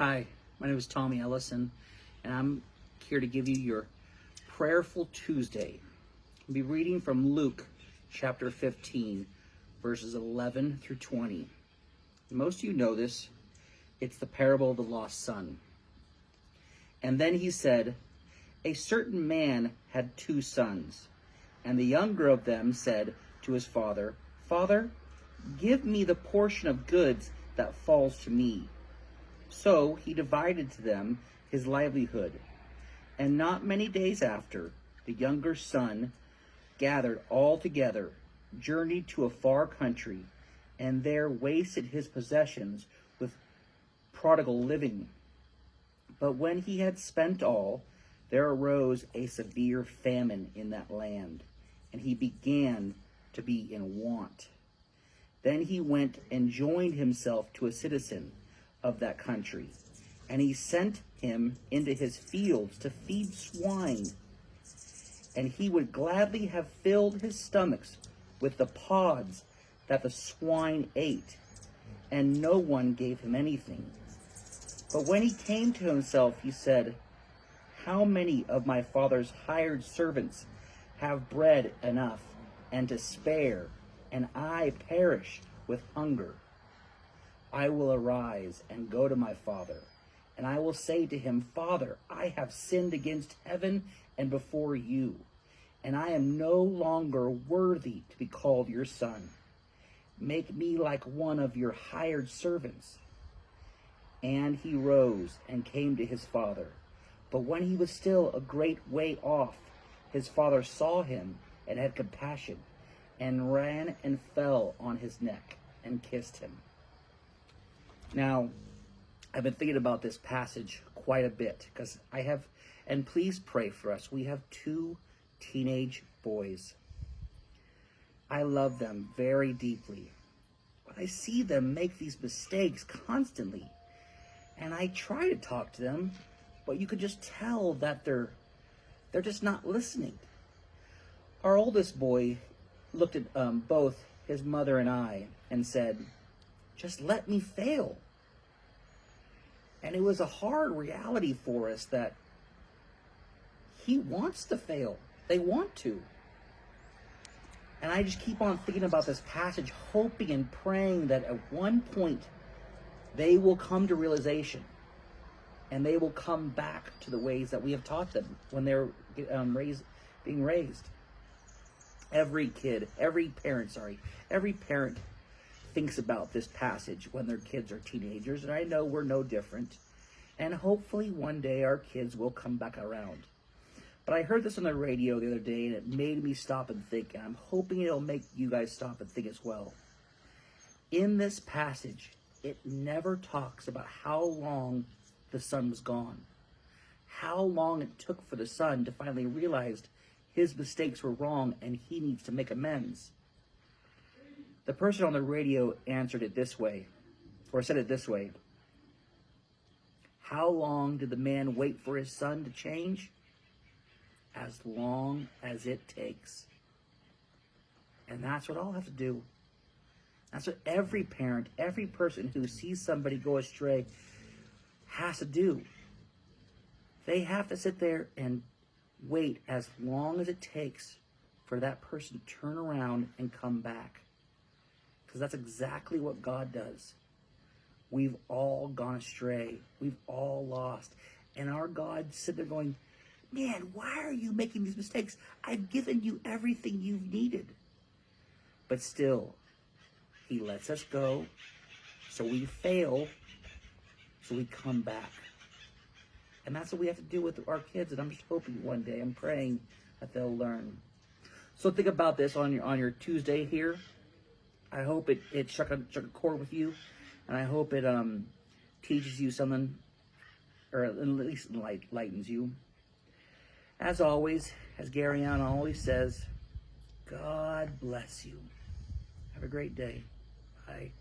Hi, my name is Tommy Ellison, and I'm here to give you your Prayerful Tuesday. I'll be reading from Luke chapter 15, verses 11 through 20. Most of you know this. It's the parable of the lost son. And then he said, "A certain man had 2 sons, and the younger of them said to his father, 'Father, give me the portion of goods that falls to me.' So he divided to them his livelihood. And not many days after, the younger son gathered all together, journeyed to a far country, and there wasted his possessions with prodigal living. But when he had spent all, there arose a severe famine in that land, and he began to be in want. Then he went and joined himself to a citizen of that country, and he sent him into his fields to feed swine. And he would gladly have filled his stomachs with the pods that the swine ate, and no one gave him anything. But when he came to himself, he said, 'How many of my father's hired servants have bread enough and to spare, and I perish with hunger? I will arise and go to my father, and I will say to him, Father, I have sinned against heaven and before you, and I am no longer worthy to be called your son. Make me like one of your hired servants.' And he rose and came to his father. But when he was still a great way off, his father saw him and had compassion, and ran and fell on his neck and kissed him." Now, I've been thinking about this passage quite a bit because and please pray for us. We have 2 teenage boys. I love them very deeply, but I see them make these mistakes constantly. And I try to talk to them, but you could just tell that they're just not listening. Our oldest boy looked at both his mother and I and said, "Just let me fail." And it was a hard reality for us that he wants to fail. They want to. And I just keep on thinking about this passage, hoping and praying that at one point they will come to realization and they will come back to the ways that we have taught them when they're being raised. Every parent thinks about this passage when their kids are teenagers, and I know we're no different. And hopefully one day our kids will come back around. But I heard this on the radio the other day, and it made me stop and think, and I'm hoping it'll make you guys stop and think as well. In this passage, it never talks about how long the son was gone, how long it took for the son to finally realize his mistakes were wrong and he needs to make amends. The person on the radio answered it this way, or said it this way: "How long did the man wait for his son to change? As long as it takes." And that's what I'll have to do. That's what every parent, every person who sees somebody go astray has to do. They have to sit there and wait as long as it takes for that person to turn around and come back. Because that's exactly what God does. We've all gone astray. We've all lost. And our God's sitting there going, "Man, why are you making these mistakes? I've given you everything you've needed." But still, he lets us go, so we fail, so we come back. And that's what we have to do with our kids, and I'm just hoping one day, I'm praying that they'll learn. So think about this on your Tuesday here. I hope it struck a chord with you, and I hope it teaches you something, or at least lightens you. As always, as Gary Allen always says, God bless you. Have a great day. Bye.